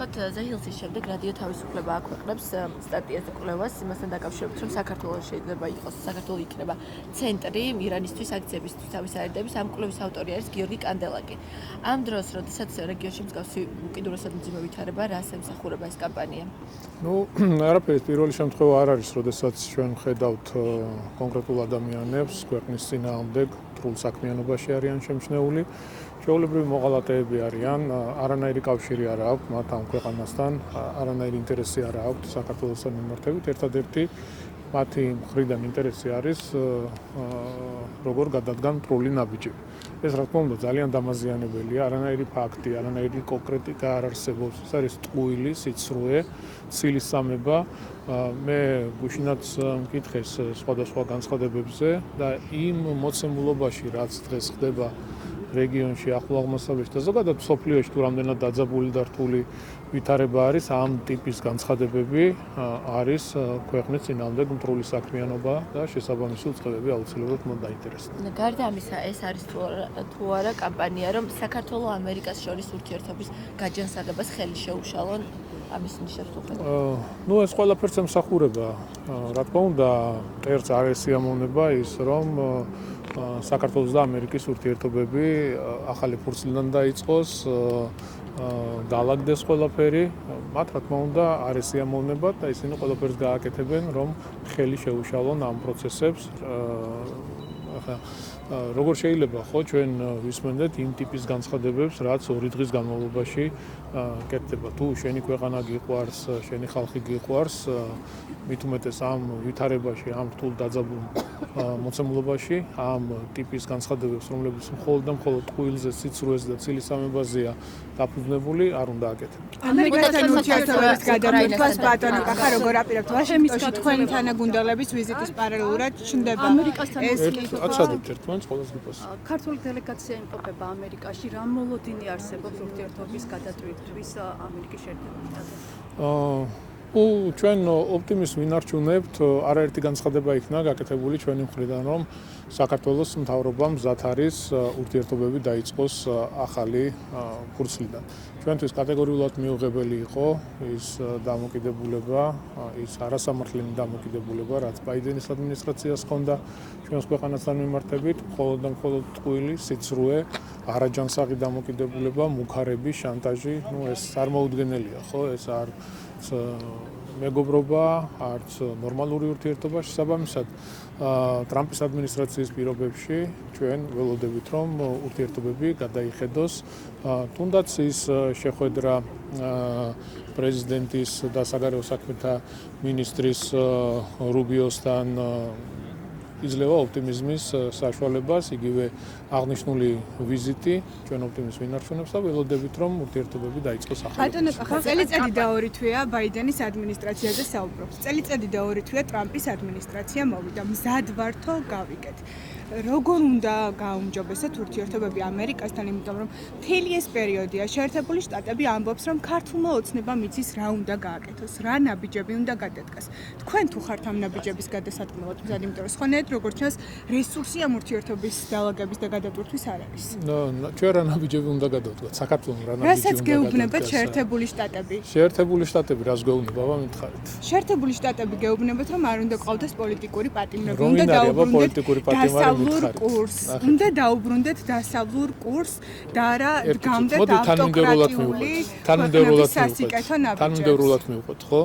ნახოთ ზეჰილსის შემდეგ რადიო თავისუფლება აქვეყნებს სტატიაზე კვლევას იმასთან დაკავშირებით, რომ საქართველოს შეიძლება იყოს, საქართველოს იქნება ცენტრი ირანისთვის აქციებისთვის თავისარეიდების. ამ კვლევის ავტორი არის გიორგი კანდელაკი. ამ დროს, როდესაც რეგიონში მსგავსი უკიდურესად მძიმე ვითარება, რას ემსახურება ეს კამპანია? არაფერი პირველი შემთხვევა არ არის, როდესაც ჩვენ ხედავთ კონკრეტულ ადამიანებს ქვეყნის წინააღმდეგ რთულ საქმიანობაში არიან შემჩნეული. ჩვეულებრივი მოღალატეები არიან, არანაირი კავშირი არ აქვს მათ ამ ქვეყანასთან, არანაირი ინტერესი არ აქვს საქართველოსთან მიმართებით. ერთადერთი მათი მხრიდან ინტერესი არის როგორ გადადგან მტრული ნაბიჯები. ეს რა თქმა უნდა ძალიან დამაზიანებელია, არანაირი ფაქტი, არანაირი კონკრეტიკა არ არსებობს. ეს არის ტყუილი, სიცრუე, ცილისწამება. მე გუშინაც მკითხეს სხვადასხვა განცხადებებზე და იმ მოცემულობაში, რაც დღეს ხდება რეგიონში, ახლო აღმოსავლეთში და ზოგადად მსოფლიოში თუ რამდენად დაძაბული და რთული ვითარება არის, ამ ტიპის განცხადებები არის ქვეყნის წინააღმდეგ მტრული საქმიანობა და შესაბამისი უწყებები აუცილებლად უნდა დაინტერესდნენ. გარდა ამისა, ეს არის თუ არა კამპანია, რომ საქართველოს ამერიკას შორის ურთიერთობის გაჯანსაღებას ხელი შეუშალონ ამის ნიშნულობით? ეს ყველაფერს ემსახურება. რა თქმა უნდა, მტერს არ ესიამოვნება ის, რომ საქართველოს და ამერიკის ურთიერთობები ახალი ფურცლიდან დაიწყოს, დაალაგდეს ყველაფერი. მათ რა თქმა უნდა არ ესიამოვნებათ და ისინი ყველაფერს გააკეთებენ, რომ ხელი შეუშალონ ამ პროცესებს. როგორ შეიძლება ხო ჩვენ ვისმენდეთ იმ ტიპის განცხადებებს, რაც 2 დღის განმავლობაში კეთდება. თუ შენი ქვეყანა გიყვარს, შენი ხალხი გიყვარს, მით უმეტეს ამ ვითარებაში, ამ რთულ დაძაბულ მოცემულობაში, ამ ტიპის განცხადებებს, რომლებიც მხოლოდ და მხოლოდ ტყუილზე, სიცრუეს და ცილისწამებაზეა დაფუძნებული, არ უნდა აკეთებდეს. ამერიკასთან ურთიერთობების გადამეტებას ბატონო კახა როგორ აპირებთ? ვაშინგტონში თქვენი თანაგუნდელების ვიზიტის პარალელურად ჩნდება. ამერიკასთან აცადებთ ერთმანეთს ყოველს გიპოს. ქართული დელეგაცია იმყოფება ამერიკაში, რა მოლოდინი არსებობს ურთიერთობის გადატვირთვის ამერიკის შეერთებულ ჩვენ ოპტიმიზმს ვინარჩუნებთ, არაერთი განცხადება იქნა გაკეთებული ჩვენი მხრიდან, რომ საქართველოს მთავრობამ მზად არის ურთიერთობები დაიწყოს ახალი ფურცლიდან. ჩვენთვის კატეგორიულად მიუღებელი იყო ის დამოკიდებულება, ის არასამართლიანი დამოკიდებულება, რაც ბაიდენის ადმინისტრაციას ჰქონდა ჩვენს ქვეყანასთან მიმართებით, მხოლოდ და მხოლოდ ტყუილი, სიცრუე, არაჯანსაღი დამოკიდებულება, მუქარები, შანტაჟი, ეს არ მოუდგენელია, ხო, ეს არ მეგობრობა, არც ნორმალური ურთიერთობა. შესაბამისად, ტრამპის ადმინისტრაციის პირობებში ჩვენ ველოდებით, რომ ურთიერთობები გადაიხედოს. თუნდაც ის შეხვედრა პრეზიდენტის და საგარეო საქმეთა მინისტრის რუბიოსთან იძლევა ოპტიმიზმის საშუალებას, იგივე აღნიშნული ვიზიტი ჩვენ ოპტიმიზმს ვინარჩუნებთ და ველოდებით, რომ ურთიერთობები დაიწყოს ახალი. ბატონო კახა, წელიწადი და 2 თვეა ბაიდენის ადმინისტრაციაზე საუბრობს. წელიწადი და 2 თვეა ტრამპის ადმინისტრაცია მოვიდა. მზად ვართო გავიგეთ. როგორ უნდა გაუმჯობესოთ ურთიერთობები ამერიკასთან, იმიტომ რომ მთელი ეს პერიოდია შეერთებული შტატები ამბობს, რომ ქართულმა ოცნებამ იცის რა უნდა გააკეთოს, რა ნაბიჯები უნდა გადადგას. თქვენ თუ ხართ ამ ნაბიჯების გადასატყმელად მზად, იმიტომ რომ სხვანაირად როგორც ჩანს, რესურსი ამ ურთიერთობის დაალაგების და გადატვირთვის არ არის. ჩვენ რა ნაბიჯები უნდა გადავდგათ? საქართველოს რა ნაბიჯები უნდა რასაც გეუბნებათ შეერთებული შტატები? შეერთებული შტატები რას გეუბნება, მითხარით? შეერთებული შტატები გეუბნებათ, რომ არ უნდა ყავდეს პოლიტიკური პატიმრები, უნდა დაუბრუნდეთ უნდა დაუბრუნდეთ დასავლურ კურსს და არა დგამდეთ ავტოკრატიული სასიკეთო ნაბიჯებს. თანმიმდევრულად მივყვეთ, ხო?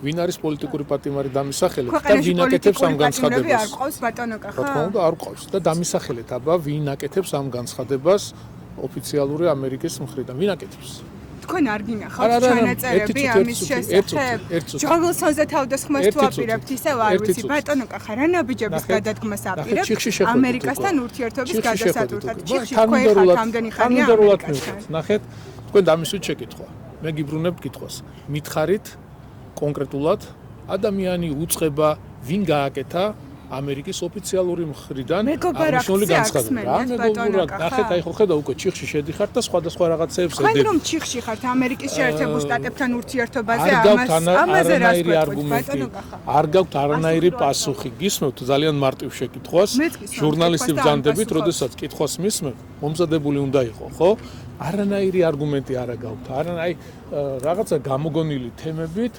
ვინ არის პოლიტიკური პატიმარი დამისახელეთ და ვინ აკეთებს ამ განცხადებას? არ ყავს ბატონო კახა? რა თქმა უნდა არ ყავს და დამისახელეთ აბა ვინ აკეთებს ამ განცხადებას ოფიციალური ამერიკის მხრიდან? ვინ აკეთებს? თქვენ არ გინახავთ ჩანაწერები ამის შესახებ? ჯონსონზე თავდასხმას თუ აპირებთ, ისევ არ ვიცი. ბატონო კახა, რა ნაბიჯების გადადგმას აპირებთ ამერიკასთან ურთიერთობის გადასატვირთად? ჩიხში თქვენ ხართ ამდენი ხანია ამერიკასთან. ნახეთ, თქვენ დამისვით შეკითხვა. მე გიბრუნებ კითხვას. მითხარით კონკრეტულად ადამიანი უწყება ვინ გააკეთა ამერიკის ოფიციალური მხრიდან აღნიშნული განცხადება. მეგობრებო, ნახეთ, აი ხო ხედავ უკვე ჩიხში შედიხართ და სხვადასხვა რაღაცეებს ედები. თქვენ რომ ჩიხში ხართ ამერიკის შეერთებულ შტატებთან ურთიერთობაზე ამაზე რას გვეტყვით? არ გაქვთ არანაირი პასუხი. გისმევთ ძალიან მარტივ შეკითხვას. ჟურნალისტი ბრძანდებით, როდესაც კითხვას მისმევ, მომზადებული უნდა იყო, ხო? არანაირი არგუმენტი არ გაქვთ. აი რაღაცა გამოგონილი თემებით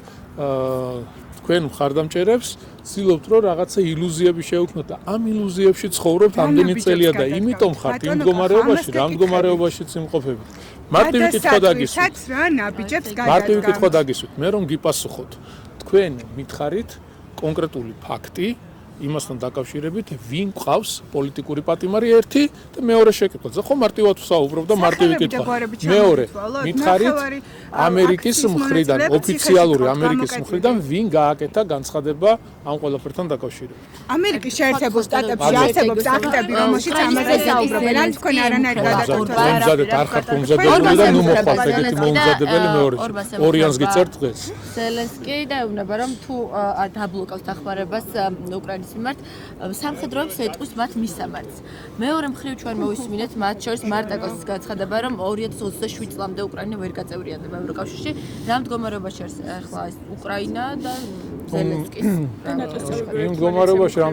თქვენ მხარდამჭერებს ცდილობთ რომ რაღაცა ილუზიები შევქმნათ და ამ ილუზიებში ცხოვრობთ ამდენი წელია და იმიტომ ხართ იმ მდგომარეობაში, რა მდგომარეობაშიც იმყოფებით. მარტივი კითხვა დაგისვით. რა ნაბიჯებს გადადგამთ. მარტივი კითხვა დაგისვით. მე რომ გიპასუხოთ. თქვენ მითხარით კონკრეტული ფაქტი იმასთან დაკავშირებით, ვინ ყავს პოლიტიკური პატიმარი ერთი და მეორე შეკითხვა. ხო მარტივად ვსაუბრობ და მარტივი კითხვა. მეორე, მითხარით ამერიკის მხრიდან, ოფიციალური ამერიკის მხრიდან ვინ გააკეთა განცხადება ამ ყველაფერთან დაკავშირებით. ამერიკის შეერთებულ შტატებში არსებობს აქტები, რომელშიც ამაზე საუბრობენ, ან თქვენ არანაირ გადაწყვეტილებას არ მომზადეთ, არ ხართ მომზადებული და ნუ მოხვალთ ეგეთი მომზადებელი მეორე. ორიანს გიწერთ დღეს. ზელენსკი და ეუბნება რომ თუ დაბლოკავს დახმარებას უკრაინის მიმართ სამხედროებს ეტყვის მათ მისამართს. მეორე მხრივ ჩვენ მოვისმინეთ მათ შორის მარტაკოსის განცხადება რომ 2027 წლამდე უკრაინა ვერ გაწევრიანდება ევროკავშირში. რა მდგომარეობაში არის ახლა ეს უკრაინა და ზელენსკის იმ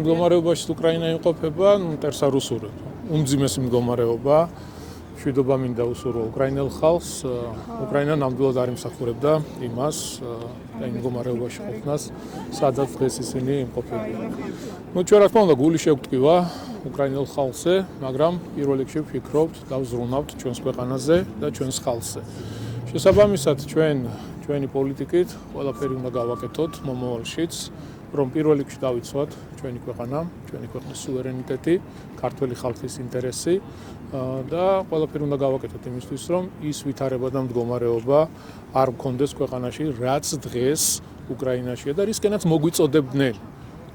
მდგომარეობაში უკრაინა იმყოფება, მტერსა რუსურად. უმძიმესი მდგომარეობა. მშვიდობა მინდა უსურვო უკრაინელ ხალხს. უკრაინა ნამდვილად არ იმსახურებდა იმას და იმ მდგომარეობაში ყოფნას, სადაც დღეს ისინი იმყოფებიან. ჩვენ რა თქმა უნდა გული შევგვტკივა უკრაინელ ხალხზე, მაგრამ პირველ რიგში ვფიქრობთ და ვზრუნავთ ჩვენს ქვეყანაზე და ჩვენს ხალხზე. შესაბამისად ჩვენი პოლიტიკით ყველაფერი უნდა გავაკეთოთ მომავალშიც, რომ პირველ რიგში დავიცვათ ჩვენი ქვეყანა, ჩვენი ქვეყნის სუვერენიტეტი, ქართველი ხალხის ინტერესი და ყველაფერი უნდა გავაკეთოთ იმისთვის, რომ ის ვითარება და მდგომარეობა არ მქონდეს ქვეყანაში, რაც დღეს უკრაინაშია და რისკენაც მოგვიწოდებდნენ,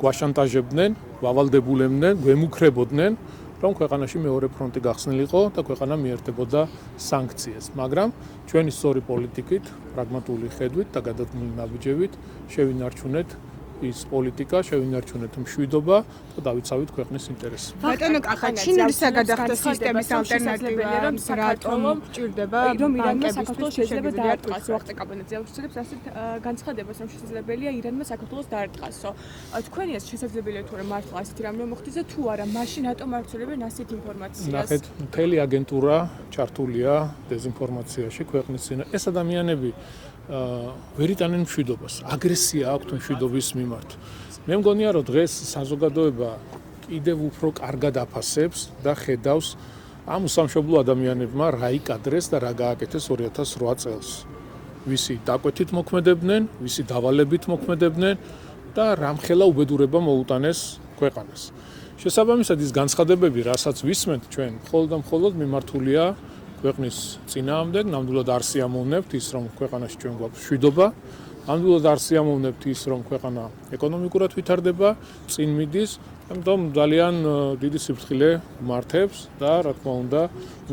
გვაშანტაჟებდნენ, ვალდებულებდნენ, გვემუქრებოდნენ, რომ ქვეყანაში მეორე ფრონტი გახსნილიყო და ქვეყანა მიერთებოდა სანქციებს, მაგრამ ჩვენი სწორი პოლიტიკით, პრაგმატული ხედვით და გადადგმული ნაბიჯებით შევინარჩუნეთ ის პოლიტიკა, შევინარჩუნეთ მშვიდობა და დავიცავით ქვეყნის ინტერესს. ბატონო კახა, ჩინური საგადახდო სისტემის ალტერნატივა რატომ ჭირდება? რომ ირანმა საქართველოს შეიძლება დაარტყას, ვახტე კაბინეტზე აუჩნდებს ასეთ განცხადებას, რომ შესაძლებელია ირანმა საქართველოს დაარტყასო. თქვენი ეს შესაძლებელია თუ არა მართლა ასეთი რამე მოხდეს და თუ არა, მაშინ რატომ არ ცოლებენ ასეთ ინფორმაციას? ნახეთ, მთელი აგენტურა ჩართულია დეზინფორმაციაში ქვეყნის წინ. ეს ადამიანები ვერ იტანენ მშვიდობას, აგრესია აქვთ მშვიდობის მიმართ. მე მგონია, რომ დღეს საზოგადოება კიდევ უფრო კარგად აფასებს და ხედავს ამ უსამშობლო ადამიანებმა რა იკადრეს და რა გააკეთეს 2008 წელს. ვისი დაკვეთით მოქმედებდნენ, ვისი დავალებით მოქმედებდნენ და რამხელა უბედურება მოუტანეს ქვეყანას. შესაბამისად ის განცხადებები, რასაც ვისმენთ ჩვენ, მხოლოდ და მხოლოდ მიმართულია ქვეყნის წინააღმდეგ, ნამდვილად არ სიამოვნებთ ის, რომ ქვეყანაში ჩვენ გვაქვს მშვიდობა, ნამდვილად არ სიამოვნებთ ის, რომ ქვეყანა ეკონომიკურად ვითარდება, წინ მიდის, ამიტომ ძალიან დიდი სიფრთხილე მართებს და რა თქმა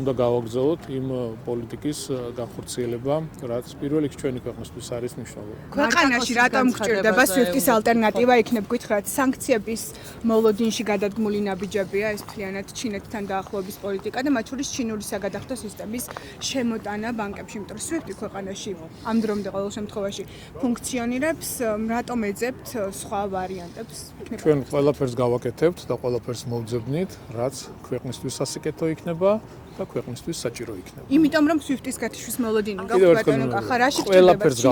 უნდა გავაგზავნოთ იმ პოლიტიკის განხორციელება, რაც პირველ რიგში ჩვენი ქვეყნისთვის არის მნიშვნელოვანი. ქვეყანაში რატომ გჭირდება SWIFT-ის ალტერნატივა, იქნებ გითხრათ, სანქციების მოლოდინში გადადგმული ნაბიჯებია ეს მთლიანად ჩინეთთან დაახლოების პოლიტიკა და მათ შორის ჩინური საგადახდო სისტემის შემოტანა ბანკებში, იმიტომ რომ SWIFT-ი ქვეყანაში ამ დრომდე ყოველ შემთხვევაში ფუნქციონირებს, რატომ ეძებთ სხვა ვარიანტებს? ჩვენ ყველაფერს გავაკეთებთ და ყველაფერს მოვძებნით, რაც ქვეყნისთვის სასიკეთო იქნება და ქვეყნისთვის საჭირო იქნება. იმიტომ რომ SWIFT-ის გათიშვის მოლოდინი გაქვთ ბატონო კახა, რაში ყველაფერს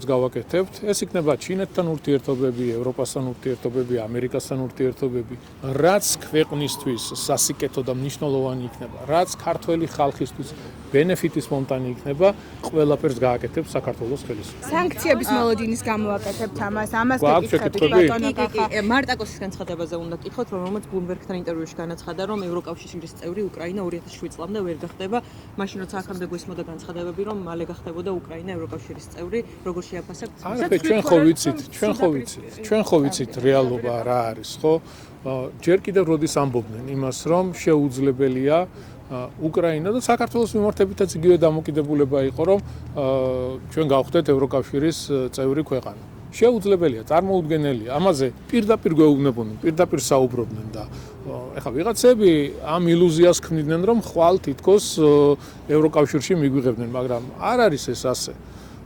გავაკეთებთ. ეს იქნება ჩინეთთან ურთიერთობები, ევროპასთან ურთიერთობები, ამერიკასთან ურთიერთობები, რაც ქვეყნისთვის სასიკეთო და მნიშვნელოვანი იქნება, რაც ქართველი ხალხისთვის ბენეფიტის მომტანი იქნება, ყველაფერს გააკეთებთ საქართველოს ხელისუფლება. სანქციების მოლოდინის გამოაკეთებთ ამას გეკითხებით ბატონო კახა. მარტაკოსის განცხადებაზე უნდა გითხოთ, რომელმაც Bloomberg-თან ინტერვიუში განაცხადა, რომ ევროკავშირის წევრი უკრაინა 2007 წლამდე ვერ გახდება, მაშინ როცა აქამდე გვისმოდა განცხადებები, რომ მალე გახდებოდა უკრაინა ევროკავშირის წევრი, როგორ შეაფასებთ? არა, ჩვენ ხო ვიცით რეალობა რა არის, ხო? ჯერ კიდევ როდის ამბობდნენ იმას, რომ შეუძლებელია უკრაინა და საქართველოს მიმართებითაც იგივე დამოკიდებულება იყო, რომ ჩვენ გავხდეთ ევროკავშირის წევრი ქვეყანა. შეუძლებელია, წარმოუდგენელია. ამაზე პირდაპირ გვეუბნებოდნენ, პირდაპირ საუბრობდნენ და ეხლა ვიღაცები ამ ილუზიას ქმნიდნენ, რომ ხვალ თითქოს ევროკავშირში მიგვიღებდნენ, მაგრამ არ არის ეს ასე.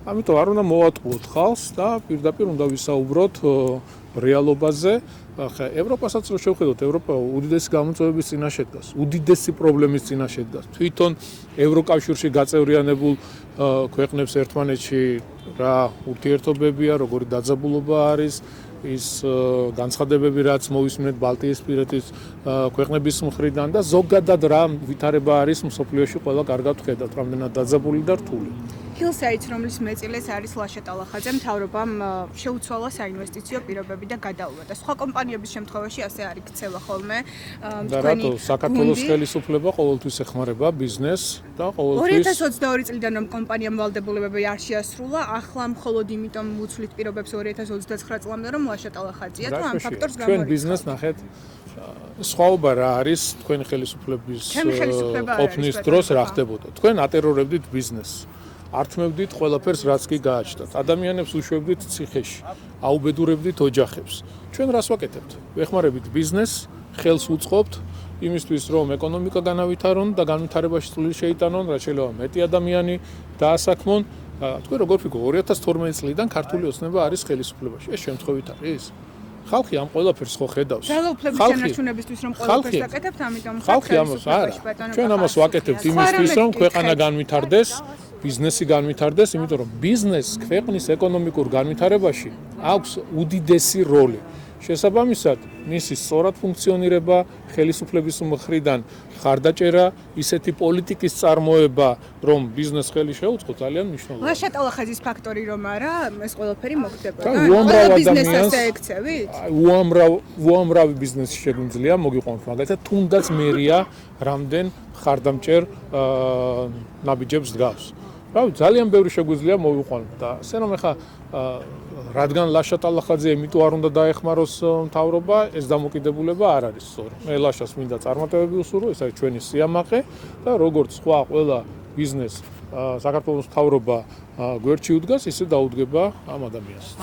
ამიტომ არ უნდა მოვატყუოთ ხალხს და პირდაპირ უნდა ვისაუბროთ რეალობაზე ხა ევროპასაც რო შევხედოთ, ევროპა უდიდესი გამოწვევების წინაშე დგას, უდიდესი პრობლემის წინაშე დგას. თვითონ ევროკავშირში გაწევრიანებულ ქვეყნებს ერთმანეთში რა ურთიერთობებია, როგორი დაძაბულობა არის, ის განცხადებები, რაც მოვისმენთ ბალტიისპირეთის ქვეყნების მხრიდან და ზოგადად რა ვითარება არის მსოფლიოში, ყველა კარგად ხედავთ, რამდენად დაძაბული და რთული. ჰილსაიტს, რომლის მეწილეს არის ლაშა ტალახაძე, მთავრობამ შეუცვალა საინვესტიციო პირობები და გადაულა და სხვა კომპანიების შემთხვევაში ასე არ იქცევა ხოლმე. და რატო საქართველოს ხელისუფლება ყოველთვის ეხმარება ბიზნესს და ყოველთვის 2022 წლიდან რომ კომპანიამ ვალდებულებები არ შეასრულა, ახლა მხოლოდ იმიტომ უცვლით პირობებს 2029 წლამდე რომ ლაშა ტალახაძეა თუ ამ ფაქტორს ჩვენ გამორიცხავთ. ბიზნესს ნახეთ სხვაობა რა არის თქვენი ხელისუფლების ყოფნის დროს რა ხდებოდა. თქვენ ატერორებდით ბიზნესს. ართმევდით ყველაფერს, რაც კი გააჩნდათ. ადამიანებს უშვებდით ციხეში, აუბედურებდით ოჯახებს. ჩვენ რას ვაკეთებთ? ვეხმარებით ბიზნესს, ხელს უწყობთ იმისთვის, რომ ეკონომიკა განავითარონ და განვითარებაში წვლილი შეიტანონ, რაც შეიძლება მეტი ადამიანი დაასაქმონ. თქვენ როგორ ფიქრობთ, 2012 წლიდან ქართული ოცნება არის ხელისუფლებაში. ეს შემთხვევით არის? ხალხი ამ ყველაფერს ხო ხედავს? ძალაუფლების შენარჩუნებისთვის რომ ყველაფერს ვაკეთებთ, ამიტომ ხალხი ამას არა. ჩვენ ამას ვაკეთებთ იმისთვის, რომ ქვეყანა განვითარდეს. ბიზნესი განვითარდეს, იმიტომ რომ ბიზნესს ქვეყნის ეკონომიკურ განვითარებაში აქვს უდიდესი როლი. შესაბამისად, მისი სწორად ფუნქციონირება, ხელისუფლების მხრიდან ხარდაჭერა, ისეთი პოლიტიკის წარმოება, რომ ბიზნესს ხელი შეუწყო, ძალიან მნიშვნელოვანია. ლაშა ტალახაძის ფაქტორი რომ არა, ეს ყველაფერი მოხდება. და უამრავ ბიზნესს ადამიანს ასე ექცევით? უამრავი ბიზნესი შეგვიძლია მოგიყვანოთ, მაგალითად, თუნდაც მერია რამდენ ხარდამჭერ ნაბიჯებს დგავს. რავი, ძალიან ბევრი შეგვიძლია მოვიყვანოთ და ასე რომ ეხა რადგან ლაშა ტალახაძე იმიტომ არ უნდა დაეხმაროს მთავრობა, ეს დამოკიდებულება არ არის სწორი. მე ლაშას მინდა წარმატებები უსურვო, ეს არის ჩვენი სიამაყე და როგორც სხვა ყველა ბიზნეს საქართველოს მთავრობა გვერდში უდგას, ისე დაუდგება ამ ადამიანს.